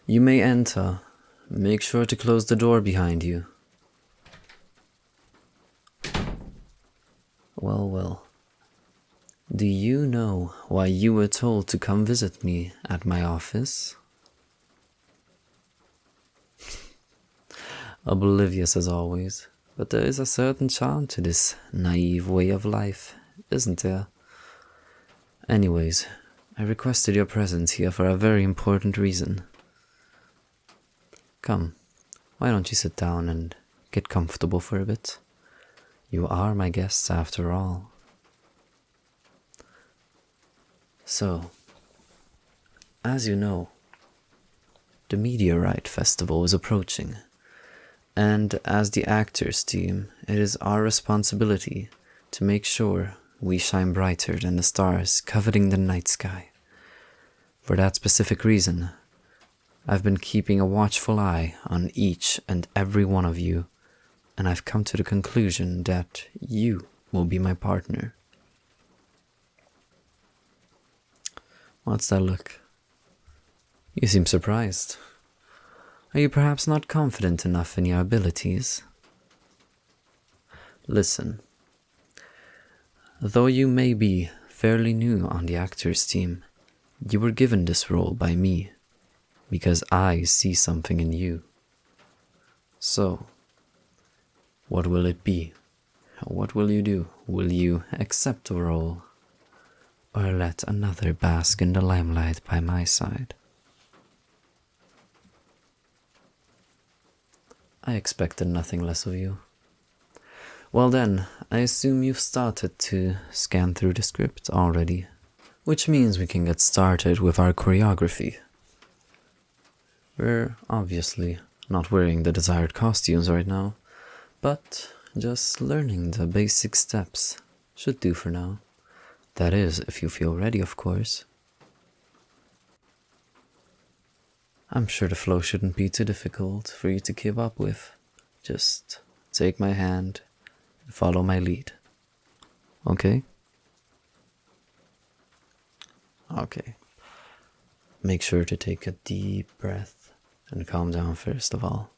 You may enter. Make sure to close the door behind you. Well, well. Do you know why you were told to come visit me at my office? Oblivious as always, but there is a certain charm to this naive way of life, isn't there? Anyways, I requested your presence here for a very important reason. Come, why don't you sit down and get comfortable for a bit? You are my guests after all. So, as you know, the Meteorite Festival is approaching, and as the actors team, it is our responsibility to make sure we shine brighter than the stars coveting the night sky. For that specific reason, I've been keeping a watchful eye on each and every one of you, and I've come to the conclusion that you will be my partner. What's that look? You seem surprised. Are you perhaps not confident enough in your abilities? Listen. Though you may be fairly new on the actors team, you were given this role by me, because I see something in you. So, what will it be? What will you do? Will you accept the role? Or let another bask in the limelight by my side? I expected nothing less of you. Well then, I assume you've started to scan through the script already, which means we can get started with our choreography. We're obviously not wearing the desired costumes right now, but just learning the basic steps should do for now. That is, if you feel ready, of course. I'm sure the flow shouldn't be too difficult for you to keep up with. Just take my hand and follow my lead. Okay? Okay. Make sure to take a deep breath and calm down first of all.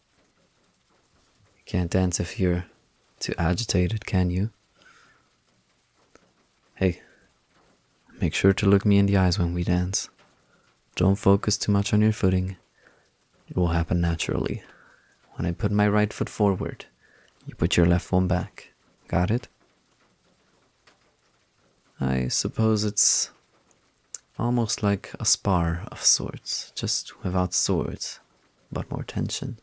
You can't dance if you're too agitated, can you? Hey. Make sure to look me in the eyes when we dance. Don't focus too much on your footing. It will happen naturally. When I put my right foot forward, you put your left one back. Got it? I suppose it's almost like a spar of sorts, just without swords, but more tension.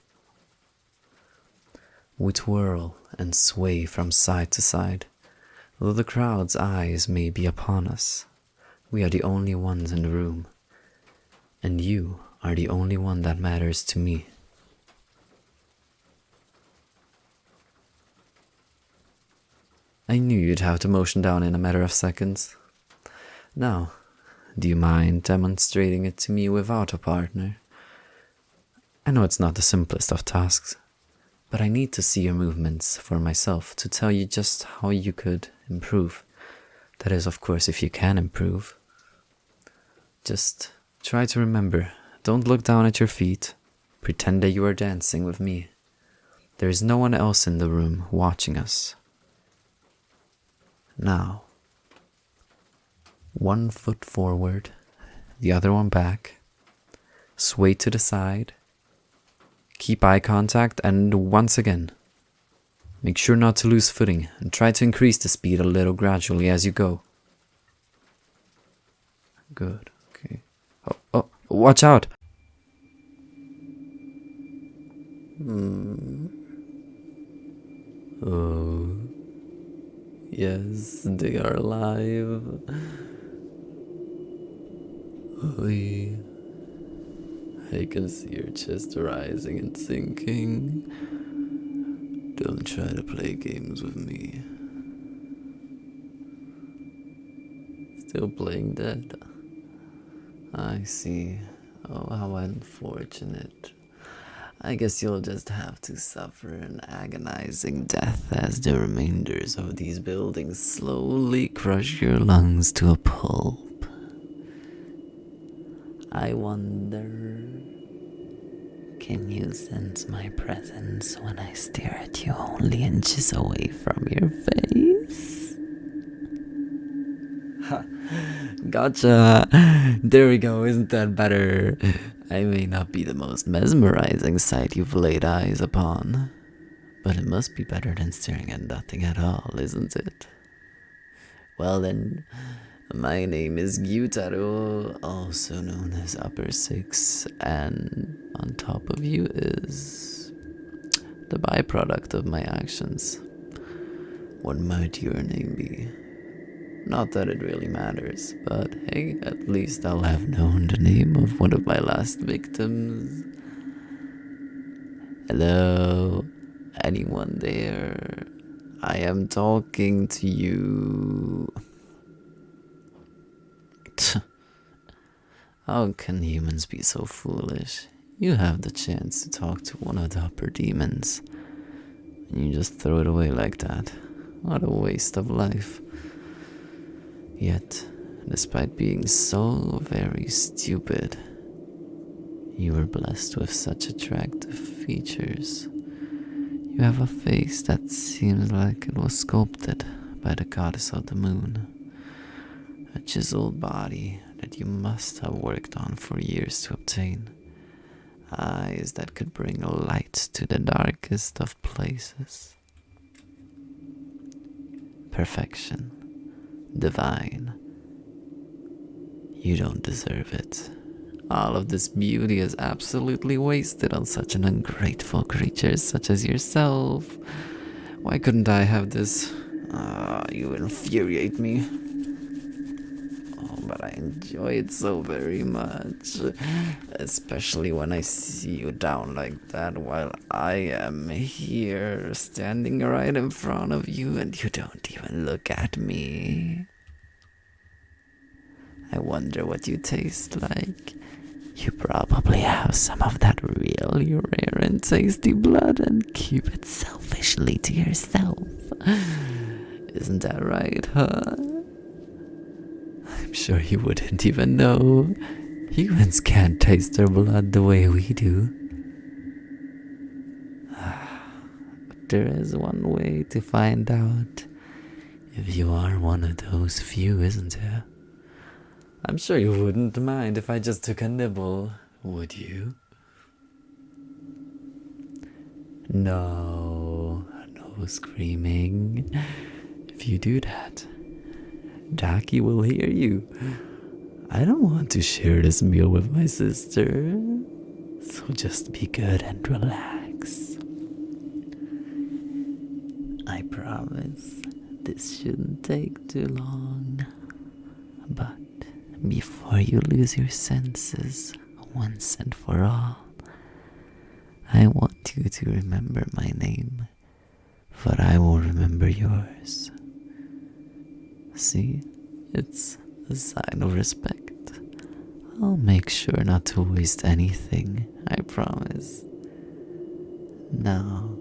We twirl and sway from side to side, though the crowd's eyes may be upon us. We are the only ones in the room, and you are the only one that matters to me. I knew you'd have to motion down in a matter of seconds. Now, do you mind demonstrating it to me without a partner? I know it's not the simplest of tasks, but I need to see your movements for myself to tell you just how you could improve. That is, of course, if you can improve. Just try to remember, don't look down at your feet. Pretend that you are dancing with me. There is no one else in the room watching us. Now, one foot forward, the other one back. Sway to the side. Keep eye contact, and once again, make sure not to lose footing and try to increase the speed a little gradually as you go. Good. Oh, watch out! Oh, yes, they are alive. Oy. I can see your chest rising and sinking. Don't try to play games with me. Still playing dead? I see. Oh, how unfortunate. I guess you'll just have to suffer an agonizing death as the remainders of these buildings slowly crush your lungs to a pulp. I wonder Can you sense my presence when I stare at you only inches away from your face? Ha! Gotcha! There we go, isn't that better? I may not be the most mesmerizing sight you've laid eyes upon, but it must be better than staring at nothing at all, isn't it? Well then, my name is Gyutaro, also known as Upper Six, and on top of you is the byproduct of my actions. What might your name be? Not that it really matters, but hey, at least I'll have known the name of one of my last victims. Hello? Anyone there? I am talking to you. How can humans be so foolish? You have the chance to talk to one of the upper demons, and you just throw it away like that. What a waste of life. Yet, despite being so very stupid, you were blessed with such attractive features. You have a face that seems like it was sculpted by the goddess of the moon. A chiseled body that you must have worked on for years to obtain. Eyes that could bring light to the darkest of places. Perfection. Divine. You don't deserve it. All of this beauty is absolutely wasted on such an ungrateful creature such as yourself. Why couldn't I have this? You infuriate me. Oh, but I enjoy it so very much. Especially when I see you down like that while I am here, standing right in front of you, and you don't even look at me. I wonder what you taste like. You probably have some of that really rare and tasty blood and keep it selfishly to yourself. Isn't that right, huh? I'm sure you wouldn't even know. Humans can't taste their blood the way we do. But there is one way to find out if you are one of those few, isn't there? I'm sure you wouldn't mind if I just took a nibble, would you? No screaming. If you do that, Jackie will hear you. I don't want to share this meal with my sister, so just be good and relax. I promise this shouldn't take too long, but before you lose your senses once and for all, I want you to remember my name, for I will remember yours. See, it's a sign of respect. I'll make sure not to waste anything, I promise. Now,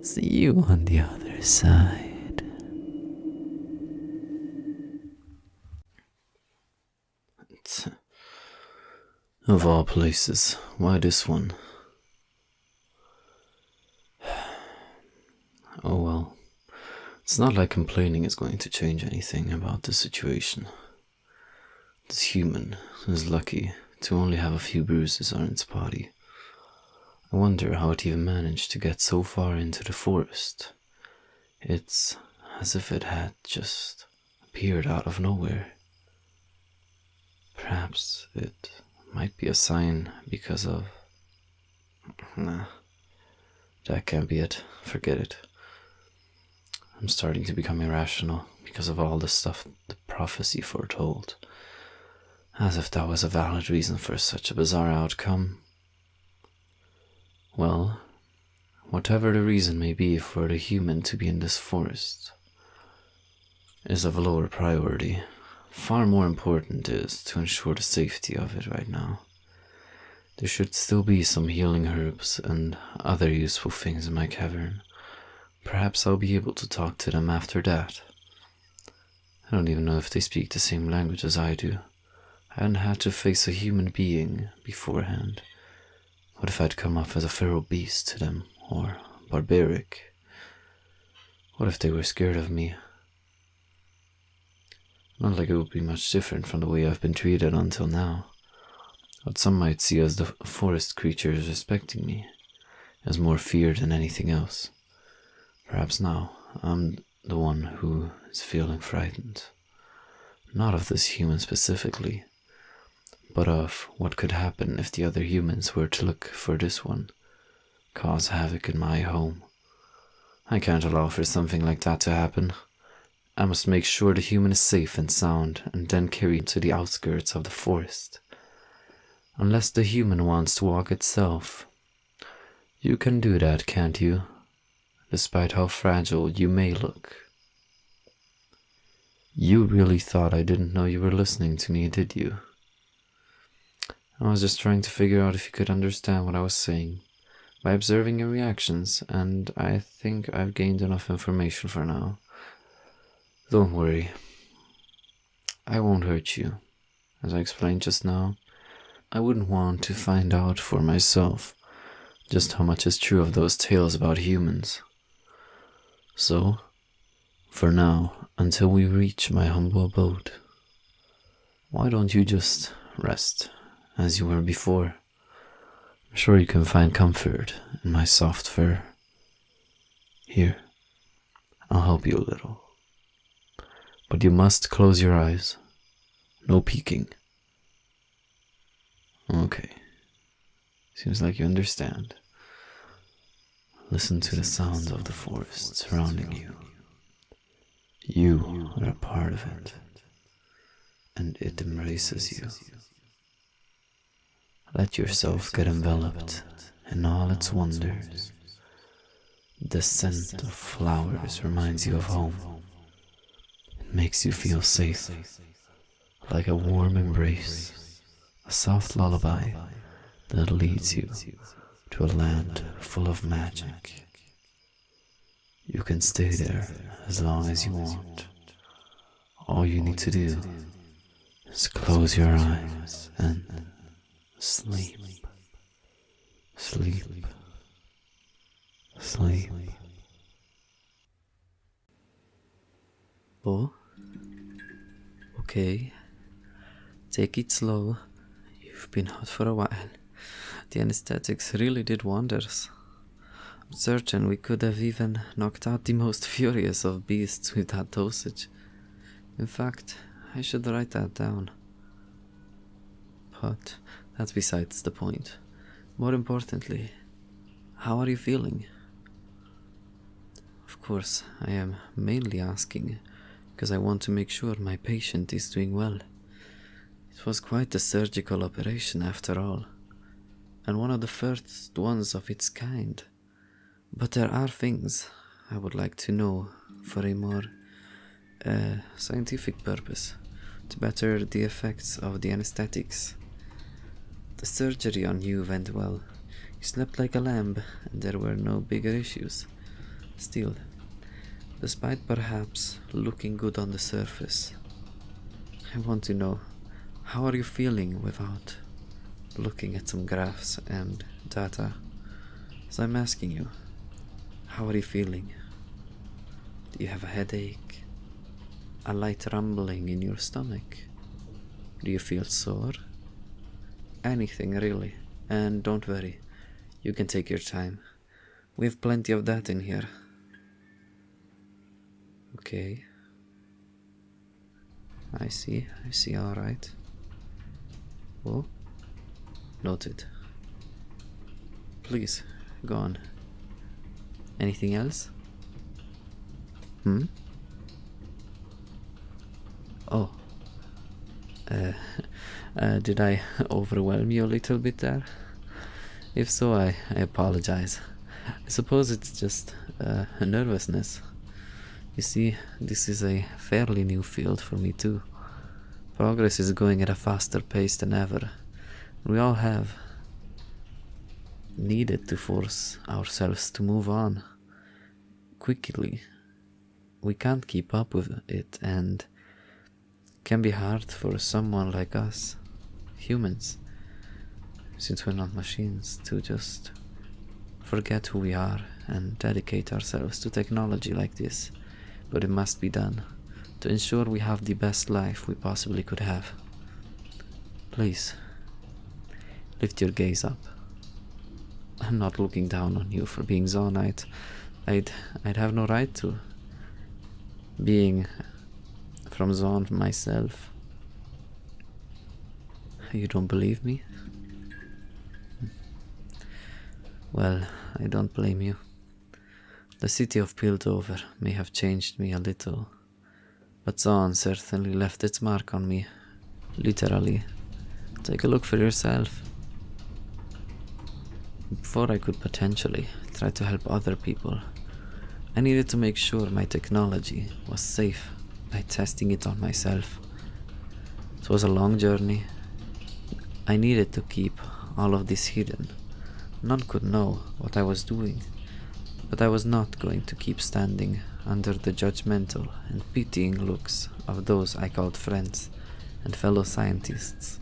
see you on the other side. Of all places, why this one? Oh well, it's not like complaining is going to change anything about the situation. This human is lucky to only have a few bruises on its body. I wonder how it even managed to get so far into the forest. It's as if it had just appeared out of nowhere. Perhaps it might be a sign because of... Nah, that can't be it. Forget it. I'm starting to become irrational because of all the stuff the prophecy foretold. As if that was a valid reason for such a bizarre outcome. Well, whatever the reason may be for the human to be in this forest is of lower priority. Far more important is to ensure the safety of it right now. There should still be some healing herbs and other useful things in my cavern. Perhaps I'll be able to talk to them after that. I don't even know if they speak the same language as I do. I hadn't had to face a human being beforehand, What if I'd come off as a feral beast to them, or barbaric? What if they were scared of me? Not like it would be much different from the way I've been treated until now. What some might see as the forest creatures respecting me, as more feared than anything else. Perhaps now I'm the one who is feeling frightened. Not of this human specifically, but of what could happen if the other humans were to look for this one, cause havoc in my home. I can't allow for something like that to happen. I must make sure the human is safe and sound, and then carry it to the outskirts of the forest. Unless the human wants to walk itself. You can do that, can't you? Despite how fragile you may look. You really thought I didn't know you were listening to me, did you? I was just trying to figure out if you could understand what I was saying by observing your reactions, and I think I've gained enough information for now. Don't worry. I won't hurt you. As I explained just now, I wouldn't want to find out for myself just how much is true of those tales about humans. So, for now, until we reach my humble abode, why don't you just rest as you were before? I'm sure you can find comfort in my soft fur. Here, I'll help you a little. But you must close your eyes. No peeking. Okay. Seems like you understand. Listen to the sounds of the forest surrounding you. You are a part of it, and it embraces you. Let yourself get enveloped in all its wonders. The scent of flowers reminds you of home. It makes you feel safe, like a warm embrace, a soft lullaby that leads you to a land full of magic. You can stay there as long as you want. All you need to do is close your eyes and sleep. Sleep. Sleep. Oh? Okay. Take it slow. You've been out for a while. The anesthetics really did wonders. I'm certain we could have even knocked out the most furious of beasts with that dosage. In fact, I should write that down. But that's besides the point. More importantly, how are you feeling? Of course, I am mainly asking because I want to make sure my patient is doing well. It was quite a surgical operation after all, and one of the first ones of its kind. But there are things I would like to know for a more scientific purpose, to better the effects of the anesthetics. The surgery on you went well. You slept like a lamb, and there were no bigger issues. Still, despite perhaps looking good on the surface, I want to know, how are you feeling without looking at some graphs and data? So I'm asking you, how are you feeling? Do you have a headache? A light rumbling in your stomach? Do you feel sore? Anything really. And don't worry, you can take your time. We have plenty of that in here. Okay. I see, alright. Oh, noted. Please, go on. Anything else? Oh. Did I overwhelm you a little bit there? If so, I apologize. I suppose it's just a nervousness. You see, this is a fairly new field for me too. Progress is going at a faster pace than ever. We all have needed to force ourselves to move on quickly. We can't keep up with it, and it can be hard for someone like us, humans. since we're not machines, to just forget who we are and dedicate ourselves to technology like this. But it must be done to ensure we have the best life we possibly could have. Please, lift your gaze up. I'm not looking down on you for being Zonite. I'd have no right to. Being from Zon myself. You don't believe me? Well, I don't blame you. The city of Piltover may have changed me a little, but Zon certainly left its mark on me. Literally. Take a look for yourself. Before I could potentially try to help other people, I needed to make sure my technology was safe by testing it on myself. It was a long journey. I needed to keep all of this hidden. None could know what I was doing, but I was not going to keep standing under the judgmental and pitying looks of those I called friends and fellow scientists.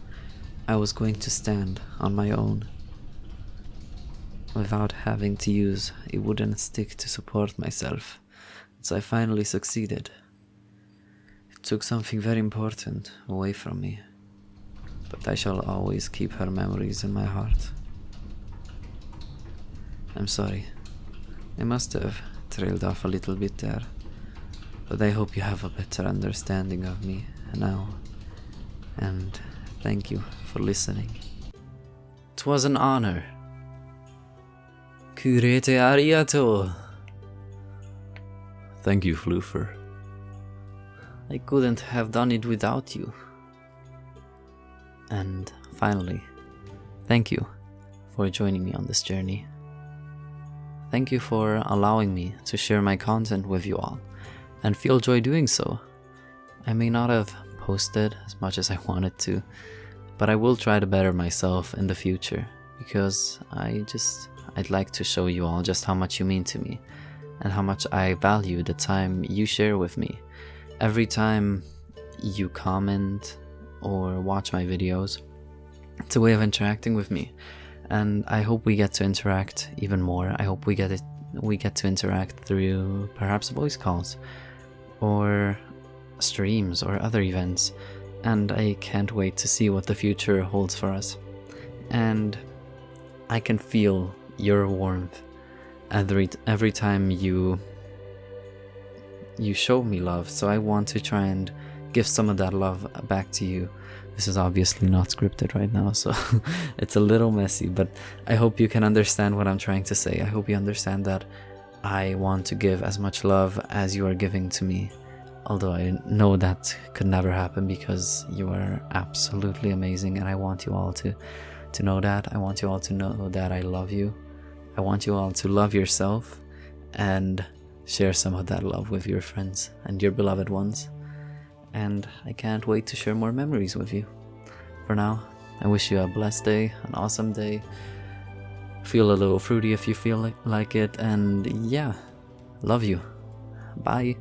I was going to stand on my own, without having to use a wooden stick to support myself, so I finally succeeded. It took something very important away from me, but I shall always keep her memories in my heart. I'm sorry, I must have trailed off a little bit there, but I hope you have a better understanding of me now, and thank you for listening. 'Twas an honor. Kurete arigato. Thank you, Floofer. I couldn't have done it without you. And finally, thank you for joining me on this journey. Thank you for allowing me to share my content with you all, and feel joy doing so. I may not have posted as much as I wanted to, but I will try to better myself in the future, because I'd like to show you all just how much you mean to me, and how much I value the time you share with me. Every time you comment or watch my videos, it's a way of interacting with me, and I hope we get to interact even more. I hope we get to interact through perhaps voice calls or streams or other events, and I can't wait to see what the future holds for us. And I can feel your warmth every time you show me love, so I want to try and give some of that love back to you. This is obviously not scripted right now, so it's a little messy, but I hope you can understand what I'm trying to say. I hope you understand that I want to give as much love as you are giving to me, although I know that could never happen because you are absolutely amazing, and I want you all to know that. I want you all to know that I love you. I want you all to love yourself and share some of that love with your friends and your beloved ones. And I can't wait to share more memories with you. For now, I wish you a blessed day, an awesome day. Feel a little fruity if you feel like it, and yeah, love you. Bye.